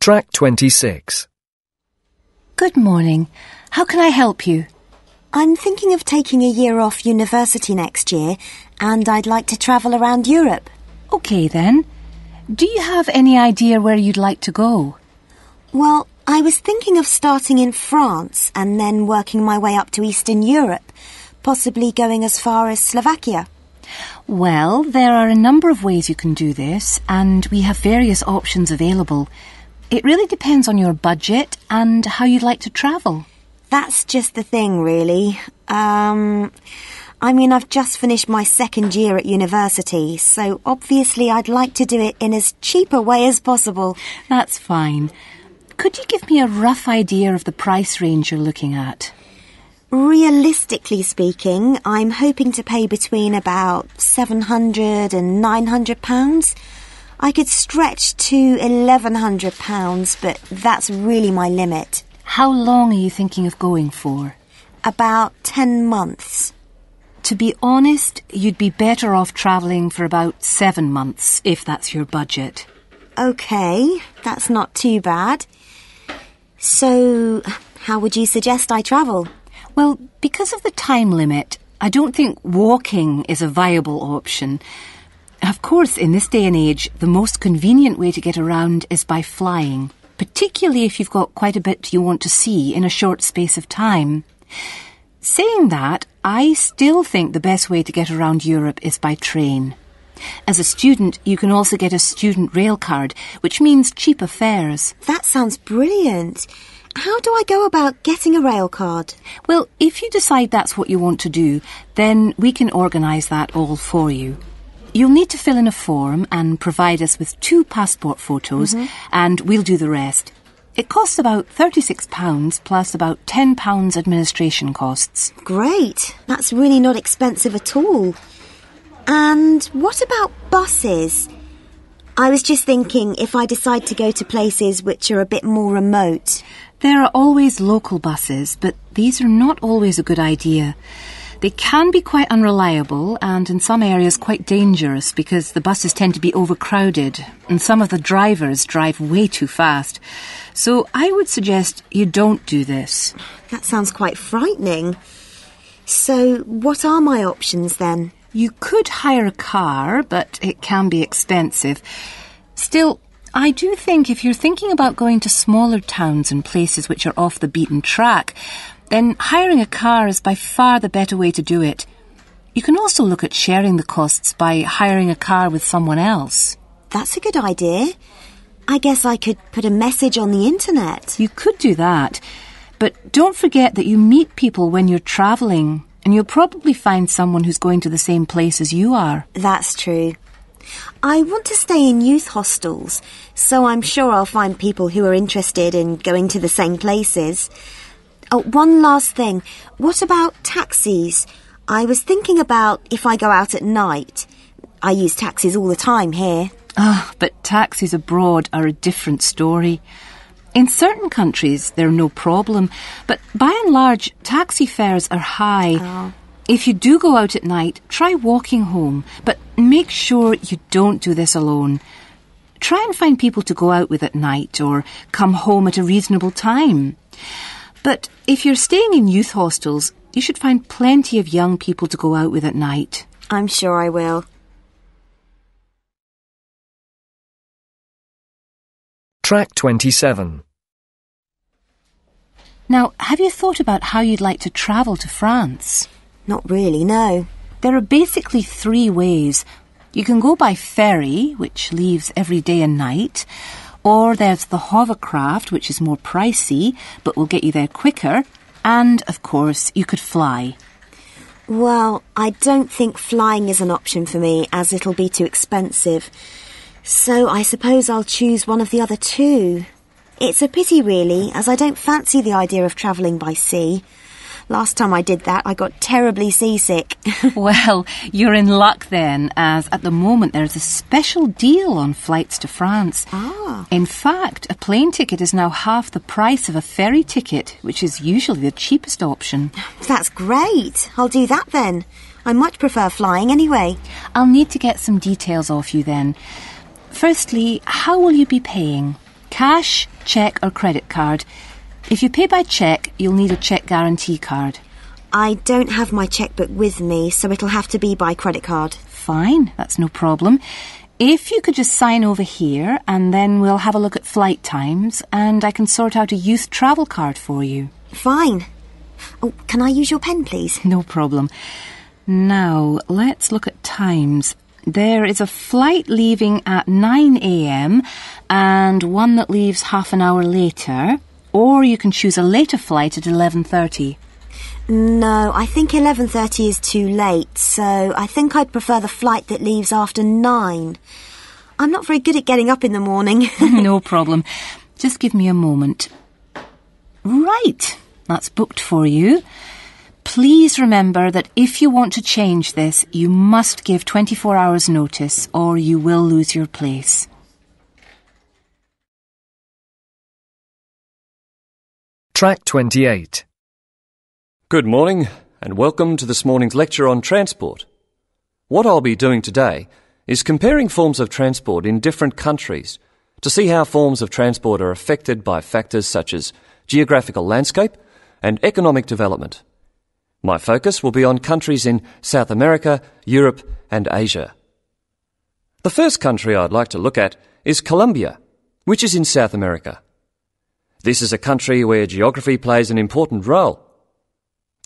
Track 26. Good morning. How can I help you? I'm thinking of taking a year off university next year, and I'd like to travel around Europe. OK then. Do you have any idea where you'd like to go? Well, I was thinking of starting in France and then working my way up to Eastern Europe, possibly going as far as Slovakia. Well, there are a number of ways you can do this, and we have various options available. It really depends on your budget and how you'd like to travel. That's just the thing, really. I've just finished my second year at university, so obviously I'd like to do it in as cheap a way as possible. That's fine. Could you give me a rough idea of the price range you're looking at? Realistically speaking, I'm hoping to pay between about £700 and £900. I could stretch to £1,100, but that's really my limit. How long are you thinking of going for? About 10 months. To be honest, you'd be better off travelling for about 7 months, if that's your budget. OK, that's not too bad. So, how would you suggest I travel? Well, because of the time limit, I don't think walking is a viable option. Of course, in this day and age, the most convenient way to get around is by flying, particularly if you've got quite a bit you want to see in a short space of time. Saying that, I still think the best way to get around Europe is by train. As a student, you can also get a student rail card, which means cheaper fares. That sounds brilliant. How do I go about getting a rail card? Well, if you decide that's what you want to do, then we can organise that all for you. You'll need to fill in a form and provide us with 2 passport photos, and we'll do the rest. It costs about £36 plus about £10 administration costs. Great. That's really not expensive at all. And what about buses? I was just thinking if I decide to go to places which are a bit more remote. There are always local buses, but these are not always a good idea. They can be quite unreliable and in some areas quite dangerous because the buses tend to be overcrowded and some of the drivers drive way too fast. So I would suggest you don't do this. That sounds quite frightening. So what are my options then? You could hire a car, but it can be expensive. Still, I do think if you're thinking about going to smaller towns and places which are off the beaten track, then hiring a car is by far the better way to do it. You can also look at sharing the costs by hiring a car with someone else. That's a good idea. I guess I could put a message on the internet. You could do that, but don't forget that you meet people when you're travelling, and you'll probably find someone who's going to the same place as you are. That's true. I want to stay in youth hostels, so I'm sure I'll find people who are interested in going to the same places. Oh, one last thing. What about taxis? I was thinking about if I go out at night. I use taxis all the time here. But taxis abroad are a different story. In certain countries, they're no problem, but by and large, taxi fares are high. Oh. If you do go out at night, try walking home, but make sure you don't do this alone. Try and find people to go out with at night or come home at a reasonable time. But if you're staying in youth hostels, you should find plenty of young people to go out with at night. I'm sure I will. Track 27. Now, have you thought about how you'd like to travel to France? Not really, no. There are basically 3 ways. You can go by ferry, which leaves every day and night, or there's the hovercraft, which is more pricey, but will get you there quicker, and, of course, you could fly. Well, I don't think flying is an option for me, as it'll be too expensive. So I suppose I'll choose one of the other 2. It's a pity, really, as I don't fancy the idea of travelling by sea. Last time I did that, I got terribly seasick. Well, you're in luck then, as at the moment there's a special deal on flights to France. In fact, a plane ticket is now half the price of a ferry ticket, which is usually the cheapest option. That's great. I'll do that then. I much prefer flying anyway. I'll need to get some details off you then. Firstly, how will you be paying? cash, cheque or credit card. If you pay by cheque, you'll need a cheque guarantee card. I don't have my chequebook with me, so it'll have to be by credit card. Fine, that's no problem. If you could just sign over here, and then we'll have a look at flight times, and I can sort out a youth travel card for you. Fine. Oh, can I use your pen, please? No problem. Now, let's look at times. There is a flight leaving at 9 a.m. and one that leaves half an hour later, or you can choose a later flight at 11:30. No, I think 11:30 is too late, so I think I'd prefer the flight that leaves after 9. I'm not very good at getting up in the morning. No problem. Just give me a moment. Right, that's booked for you. Please remember that if you want to change this, you must give 24 hours notice or you will lose your place. Track 28. Good morning and welcome to this morning's lecture on transport. What I'll be doing today is comparing forms of transport in different countries to see how forms of transport are affected by factors such as geographical landscape and economic development. My focus will be on countries in South America, Europe and Asia. The first country I'd like to look at is Colombia, which is in South America. This is a country where geography plays an important role.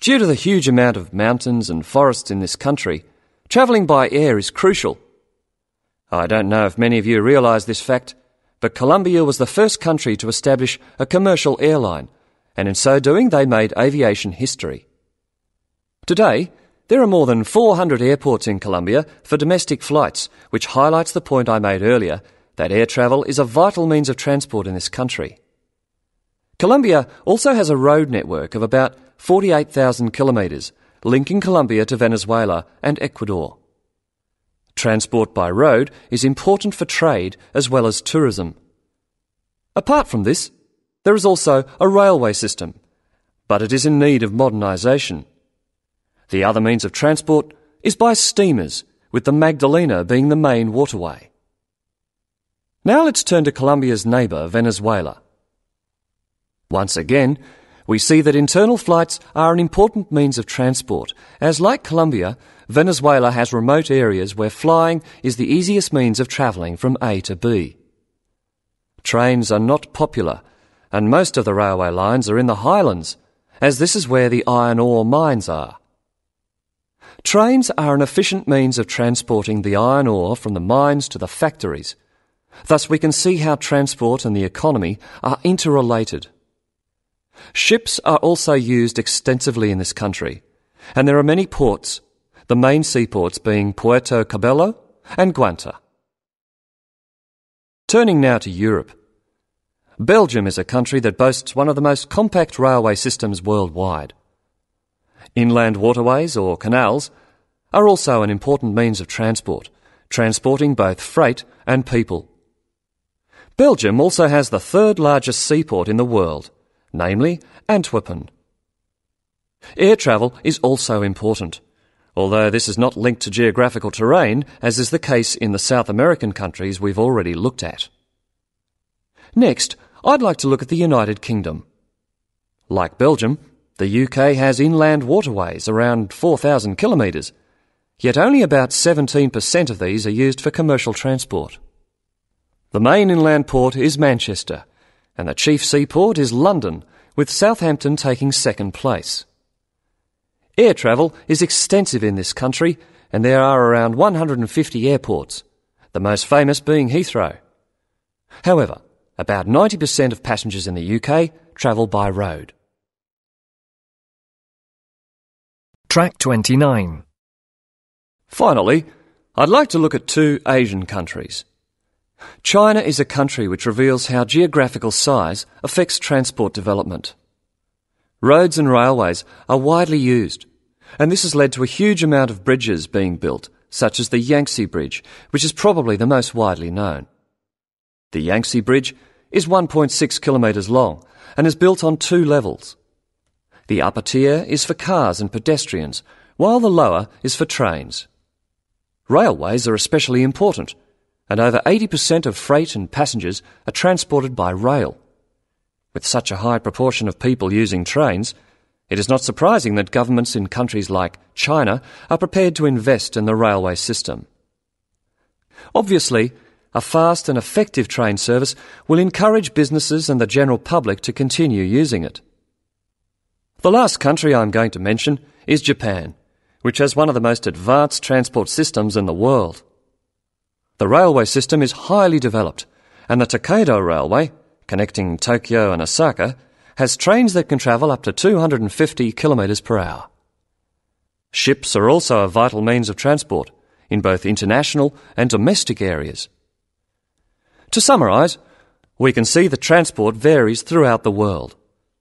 Due to the huge amount of mountains and forests in this country, travelling by air is crucial. I don't know if many of you realise this fact, but Colombia was the first country to establish a commercial airline, and in so doing they made aviation history. Today, there are more than 400 airports in Colombia for domestic flights, which highlights the point I made earlier that air travel is a vital means of transport in this country. Colombia also has a road network of about 48,000 kilometres, linking Colombia to Venezuela and Ecuador. Transport by road is important for trade as well as tourism. Apart from this, there is also a railway system, but it is in need of modernisation. The other means of transport is by steamers, with the Magdalena being the main waterway. Now let's turn to Colombia's neighbour, Venezuela. Once again, we see that internal flights are an important means of transport, as like Colombia, Venezuela has remote areas where flying is the easiest means of travelling from A to B. Trains are not popular, and most of the railway lines are in the highlands, as this is where the iron ore mines are. Trains are an efficient means of transporting the iron ore from the mines to the factories. Thus we can see how transport and the economy are interrelated. Ships are also used extensively in this country, and there are many ports, the main seaports being Puerto Cabello and Guanta. Turning now to Europe. Belgium is a country that boasts one of the most compact railway systems worldwide. Inland waterways, or canals, are also an important means of transport, transporting both freight and people. Belgium also has the third largest seaport in the world, namely Antwerpen. Air travel is also important, although this is not linked to geographical terrain, as is the case in the South American countries we've already looked at. Next, I'd like to look at the United Kingdom. Like Belgium, the UK has inland waterways around 4,000 kilometres, yet only about 17% of these are used for commercial transport. The main inland port is Manchester, and the chief seaport is London, with Southampton taking second place. Air travel is extensive in this country, and there are around 150 airports, the most famous being Heathrow. However, about 90% of passengers in the UK travel by road. Track 29. Finally, I'd like to look at two Asian countries. China is a country which reveals how geographical size affects transport development. Roads and railways are widely used, and this has led to a huge amount of bridges being built, such as the Yangtze Bridge, which is probably the most widely known. The Yangtze Bridge is 1.6 kilometres long and is built on 2 levels. The upper tier is for cars and pedestrians, while the lower is for trains. Railways are especially important, and over 80% of freight and passengers are transported by rail. With such a high proportion of people using trains, it is not surprising that governments in countries like China are prepared to invest in the railway system. Obviously, a fast and effective train service will encourage businesses and the general public to continue using it. The last country I'm going to mention is Japan, which has one of the most advanced transport systems in the world. The railway system is highly developed, and the Tokaido Railway, connecting Tokyo and Osaka, has trains that can travel up to 250 kilometres per hour. Ships are also a vital means of transport in both international and domestic areas. To summarise, we can see that transport varies throughout the world,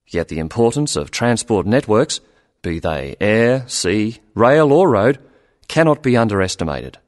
yet the importance of transport networks, be they air, sea, rail or road, cannot be underestimated.